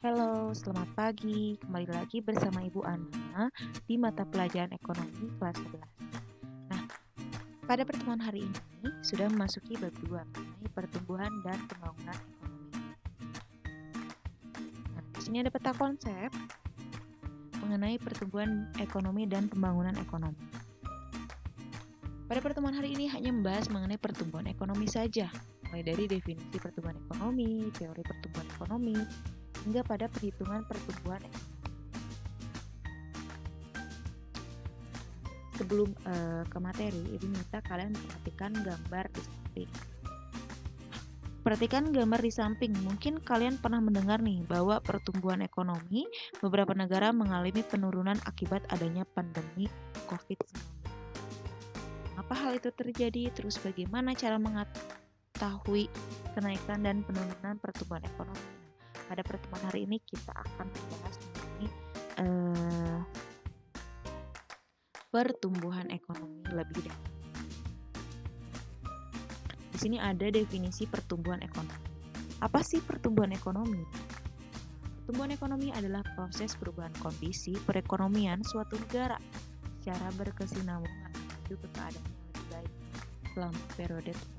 Halo, selamat pagi. Kembali lagi bersama Ibu Ana di mata pelajaran ekonomi kelas 11. Nah, pada pertemuan hari ini sudah memasuki bab 2 mengenai pertumbuhan dan pembangunan ekonomi. Nah, di sini ada peta konsep mengenai pertumbuhan ekonomi dan pembangunan ekonomi. Pada pertemuan hari ini hanya membahas mengenai pertumbuhan ekonomi saja, mulai dari definisi pertumbuhan ekonomi, teori pertumbuhan ekonomi, hingga pada perhitungan pertumbuhan ekonomi. Sebelum ke materi, Ibu minta kalian memperhatikan gambar di samping. Perhatikan gambar di samping. Mungkin kalian pernah mendengar nih bahwa pertumbuhan ekonomi beberapa negara mengalami penurunan akibat adanya pandemi COVID-19. Mengapa hal itu terjadi? Terus bagaimana cara mengetahui kenaikan dan penurunan pertumbuhan ekonomi? Pada pertemuan hari ini kita akan membahas mengenai pertumbuhan ekonomi lebih dalam. Di sini ada definisi pertumbuhan ekonomi. Apa sih pertumbuhan ekonomi? Pertumbuhan ekonomi adalah proses perubahan kondisi perekonomian suatu negara secara berkesinambungan menuju ke keadaan yang lebih baik selama periode tertentu.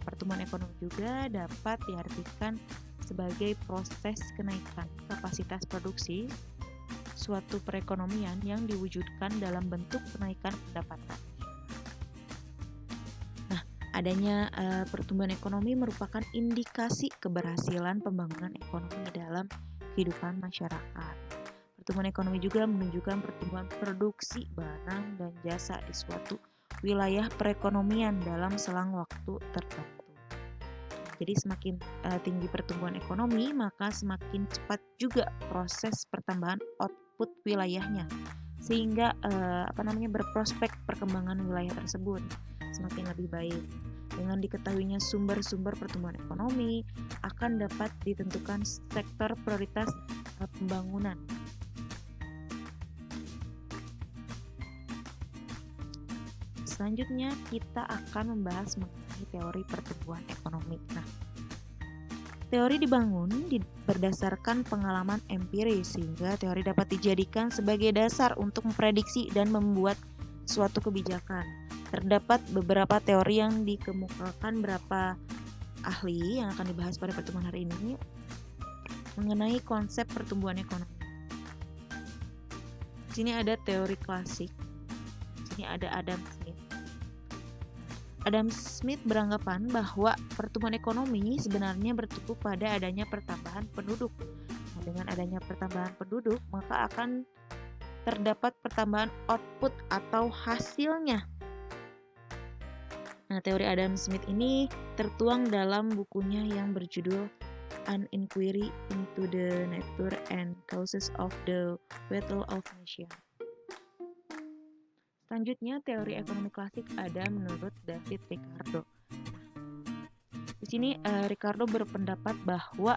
Pertumbuhan ekonomi juga dapat diartikan sebagai proses kenaikan kapasitas produksi suatu perekonomian yang diwujudkan dalam bentuk kenaikan pendapatan. Nah, adanya pertumbuhan ekonomi merupakan indikasi keberhasilan pembangunan ekonomi dalam kehidupan masyarakat. Pertumbuhan ekonomi juga menunjukkan pertumbuhan produksi barang dan jasa di suatu wilayah perekonomian dalam selang waktu tertentu. Jadi semakin tinggi pertumbuhan ekonomi, maka semakin cepat juga proses pertambahan output wilayahnya, sehingga berprospek perkembangan wilayah tersebut semakin lebih baik. Dengan diketahuinya sumber-sumber pertumbuhan ekonomi, akan dapat ditentukan sektor prioritas pembangunan. Selanjutnya kita akan membahas mengenai teori pertumbuhan ekonomi. Nah, teori dibangun berdasarkan pengalaman empiris sehingga teori dapat dijadikan sebagai dasar untuk memprediksi dan membuat suatu kebijakan. Terdapat beberapa teori yang dikemukakan beberapa ahli yang akan dibahas pada pertemuan hari ini mengenai konsep pertumbuhan ekonomi. Di sini ada teori klasik. Di sini ada Adam Smith. Adam Smith beranggapan bahwa pertumbuhan ekonomi sebenarnya bertumbuh pada adanya pertambahan penduduk. Nah, dengan adanya pertambahan penduduk, maka akan terdapat pertambahan output atau hasilnya. Nah, teori Adam Smith ini tertuang dalam bukunya yang berjudul An Inquiry into the Nature and Causes of the Wealth of Nations. Selanjutnya, teori ekonomi klasik ada menurut David Ricardo. Di sini Ricardo berpendapat bahwa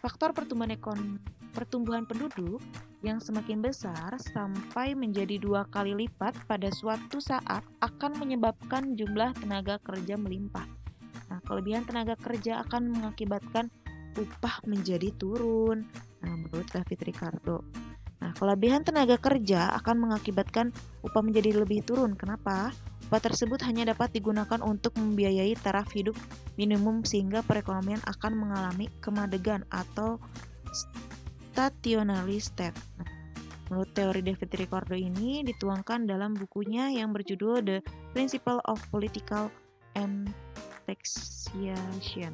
faktor pertumbuhan penduduk yang semakin besar sampai menjadi 2 kali lipat pada suatu saat akan menyebabkan jumlah tenaga kerja melimpah. Nah, kelebihan tenaga kerja akan mengakibatkan upah menjadi turun. Nah, menurut David Ricardo. Nah, kelebihan tenaga kerja akan mengakibatkan upah menjadi lebih turun. Kenapa? Upah tersebut hanya dapat digunakan untuk membiayai taraf hidup minimum sehingga perekonomian akan mengalami kemadegan atau stationary state. Nah, menurut teori David Ricardo ini dituangkan dalam bukunya yang berjudul The Principle of Political and Taxation.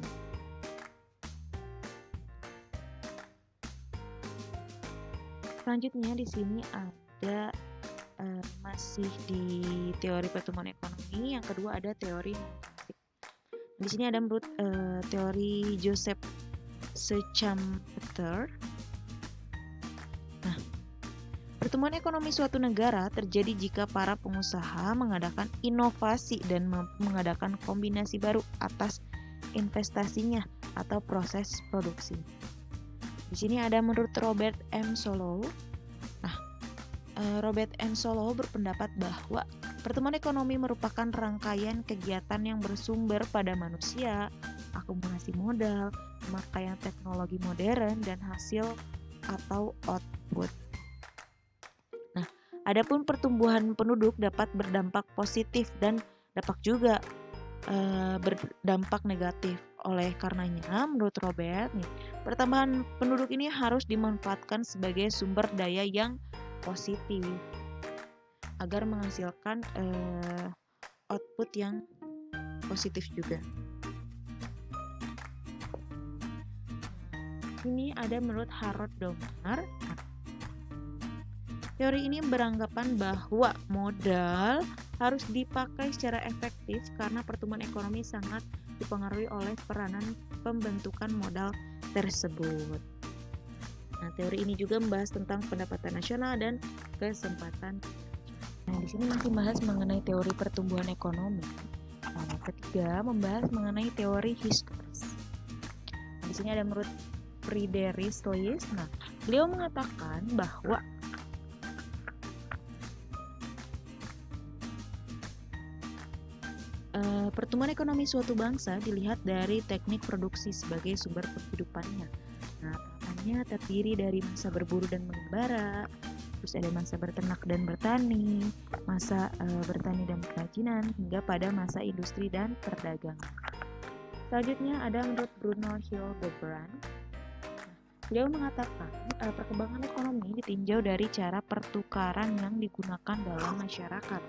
Selanjutnya di sini ada masih di teori pertumbuhan ekonomi. Yang kedua ada teori klasik. Di sini ada menurut teori Joseph Schumpeter. Nah, pertumbuhan ekonomi suatu negara terjadi jika para pengusaha mengadakan inovasi dan mengadakan kombinasi baru atas investasinya atau proses produksi. Di sini ada menurut Robert M. Solow. Nah, Robert M. Solow berpendapat bahwa pertumbuhan ekonomi merupakan rangkaian kegiatan yang bersumber pada manusia, akumulasi modal, pemakaian teknologi modern, dan hasil atau output. Nah, adapun pertumbuhan penduduk dapat berdampak positif dan dapat juga berdampak negatif. Oleh karenanya, menurut Robert, pertambahan penduduk ini harus dimanfaatkan sebagai sumber daya yang positif agar menghasilkan output yang positif juga. Ini ada menurut Harold Domar. Teori ini beranggapan bahwa modal harus dipakai secara efektif karena pertumbuhan ekonomi sangat dipengaruhi oleh peranan pembentukan modal tersebut. Nah, teori ini juga membahas tentang pendapatan nasional dan kesempatan. Nah, di sini masih membahas mengenai teori pertumbuhan ekonomi. Nah, yang ketiga membahas mengenai teori historis. Nah, di sini ada menurut Friedrich List. Nah, beliau mengatakan bahwa pertumbuhan ekonomi suatu bangsa dilihat dari teknik produksi sebagai sumber penghidupannya. Nah, tahapannya terdiri dari masa berburu dan mengembara, terus ada masa berternak dan bertani, masa bertani dan kerajinan, hingga pada masa industri dan perdagangan. Selanjutnya ada menurut Bruno Hildebrand. Beliau mengatakan perkembangan ekonomi ditinjau dari cara pertukaran yang digunakan dalam masyarakat.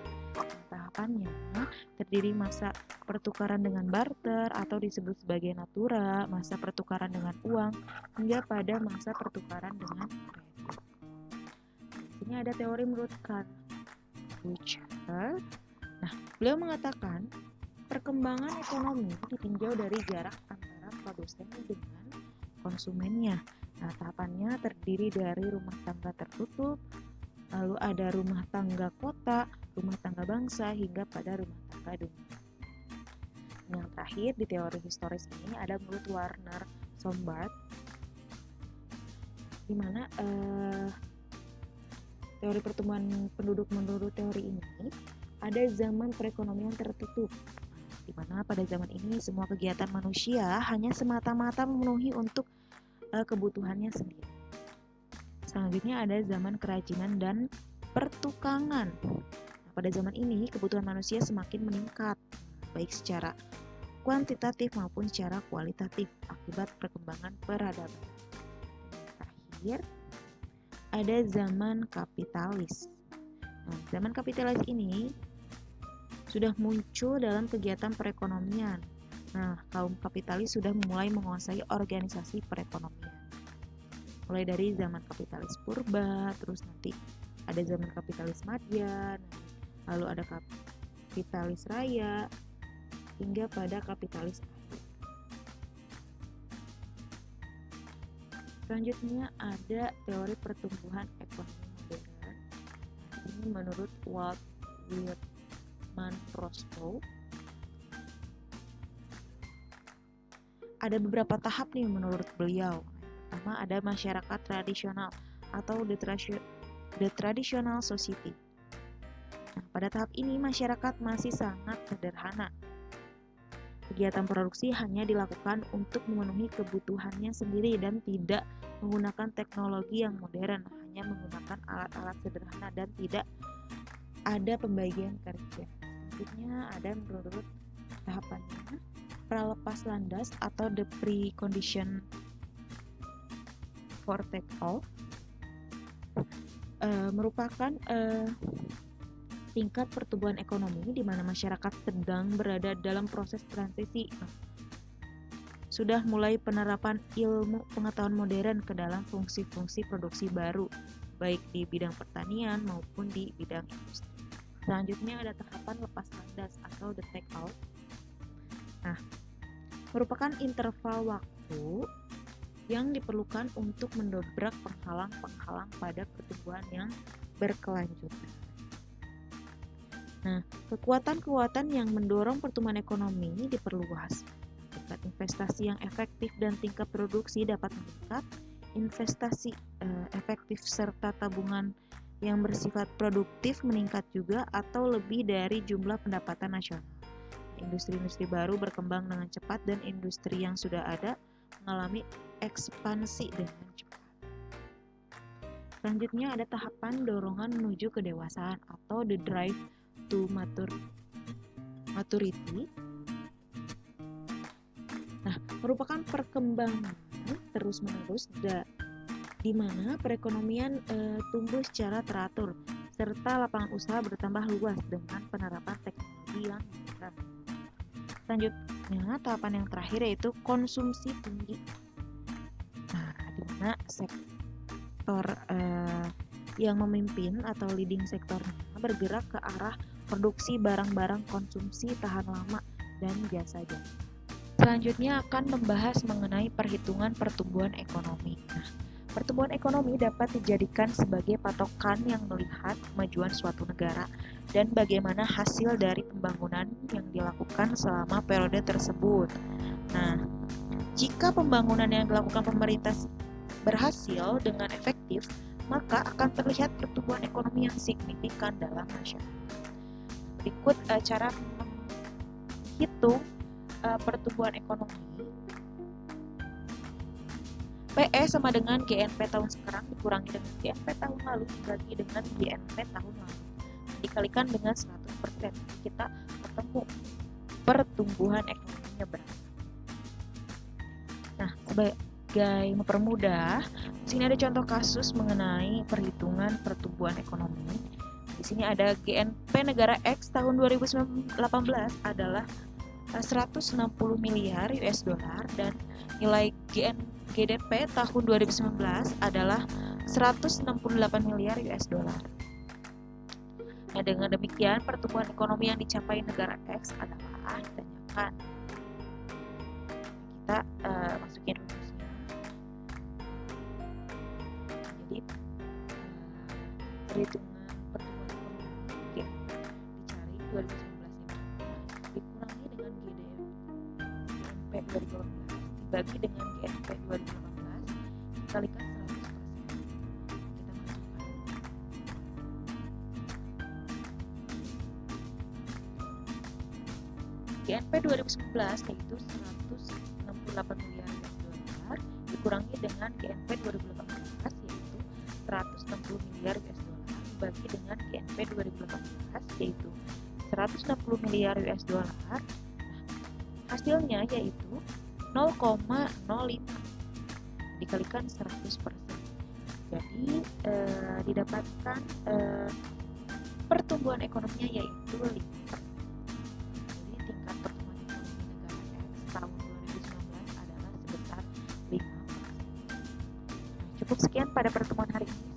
Tahapannya terdiri masa pertukaran dengan barter atau disebut sebagai natura, masa pertukaran dengan uang, hingga pada masa pertukaran dengan kredit. Di sini ada teori menurut Karl Bucher. Nah, beliau mengatakan perkembangan ekonomi ditinjau dari jarak antara produsen dengan konsumennya. Nah, tahapannya terdiri dari rumah tangga tertutup, lalu ada rumah tangga kota, rumah tangga bangsa, hingga pada rumah tangga dunia. Yang terakhir di teori historis ini ada menurut Warner Sombart, di mana teori pertumbuhan penduduk menurut teori ini ada zaman perekonomian tertutup, di mana pada zaman ini semua kegiatan manusia hanya semata-mata memenuhi untuk kebutuhannya sendiri. Selanjutnya ada zaman kerajinan dan pertukangan. Nah, pada zaman ini kebutuhan manusia semakin meningkat, baik secara kuantitatif maupun secara kualitatif akibat perkembangan peradaban. Terakhir, ada zaman kapitalis. Nah, zaman kapitalis ini sudah muncul dalam kegiatan perekonomian. Nah, kaum kapitalis sudah mulai menguasai organisasi perekonomian. Mulai dari zaman kapitalis purba, terus nanti ada zaman kapitalis madya, lalu ada kapitalis raya, hingga pada kapitalis akhir. Selanjutnya ada teori pertumbuhan ekonomi modern. Ini menurut Walt Whitman Proskow. Ada beberapa tahap nih menurut beliau. Pertama ada masyarakat tradisional atau the traditional society. Nah, pada tahap ini masyarakat masih sangat sederhana. Kegiatan produksi hanya dilakukan untuk memenuhi kebutuhannya sendiri dan tidak menggunakan teknologi yang modern, hanya menggunakan alat-alat sederhana dan tidak ada pembagian kerja. Selanjutnya ada menurut tahapannya pralepas landas atau the precondition for take off merupakan tingkat pertumbuhan ekonomi di mana masyarakat sedang berada dalam proses transisi. Sudah mulai penerapan ilmu pengetahuan modern ke dalam fungsi-fungsi produksi baru, baik di bidang pertanian maupun di bidang industri. Selanjutnya ada tahapan lepas landas atau the take out. Nah, merupakan interval waktu yang diperlukan untuk mendobrak penghalang-penghalang pada pertumbuhan yang berkelanjutan. Nah, kekuatan-kekuatan yang mendorong pertumbuhan ekonomi diperluas. Tingkat investasi yang efektif dan tingkat produksi dapat meningkat. Investasi efektif serta tabungan yang bersifat produktif meningkat juga atau lebih dari jumlah pendapatan nasional. industri-industri baru berkembang dengan cepat dan industri yang sudah ada mengalami ekspansi dengan cepat. Selanjutnya ada tahapan dorongan menuju kedewasaan atau the drive to maturity. Nah, merupakan perkembangan terus-menerus di mana perekonomian tumbuh secara teratur serta lapangan usaha bertambah luas dengan penerapan teknologi yang modern. Selanjutnya, tahapan yang terakhir yaitu konsumsi tinggi. Nah, di mana sektor yang memimpin atau leading sektornya bergerak ke arah produksi barang-barang konsumsi tahan lama dan jasa-jasa. Selanjutnya akan membahas mengenai perhitungan pertumbuhan ekonomi. Nah, pertumbuhan ekonomi dapat dijadikan sebagai patokan yang melihat kemajuan suatu negara dan bagaimana hasil dari pembangunan yang dilakukan selama periode tersebut. Nah, jika pembangunan yang dilakukan pemerintah berhasil dengan efektif, maka akan terlihat pertumbuhan ekonomi yang signifikan dalam masyarakat. Berikut cara menghitung pertumbuhan ekonomi. PE sama dengan GNP tahun sekarang dikurangi dengan GNP tahun lalu dibagi dengan GNP tahun lalu dikalikan dengan 100%. Kita ketemu pertumbuhan ekonominya berapa. Nah, sebagai mempermudah, di sini ada contoh kasus mengenai perhitungan pertumbuhan ekonomi. Di sini ada GNP negara X tahun 2018 adalah 160 miliar US dollar dan nilai GDP tahun 2019 adalah 168 miliar US dollar. Nah, dengan demikian pertumbuhan ekonomi yang dicapai negara X adalah ditanyakan. Kita masukin rumusnya. Jadi perhitungan pertumbuhan ekonomi dicari 2019 dikurangi dengan GNP 2018 dibagi dengan GNP 2018 dikalikan 100%. Kita masukkan GNP 2019 yaitu 168 miliar US dollar dikurangi dengan GNP 2018 yaitu 160 miliar US dollar dibagi dengan GNP 2018 yaitu 160 miliar US dollar. Hasilnya yaitu 0,05 dikalikan 100%. Jadi didapatkan pertumbuhan ekonominya yaitu 5%. Jadi tingkat pertumbuhan ekonomi negara X tahun 2019 adalah sebesar 5%. Cukup sekian pada pertemuan hari ini.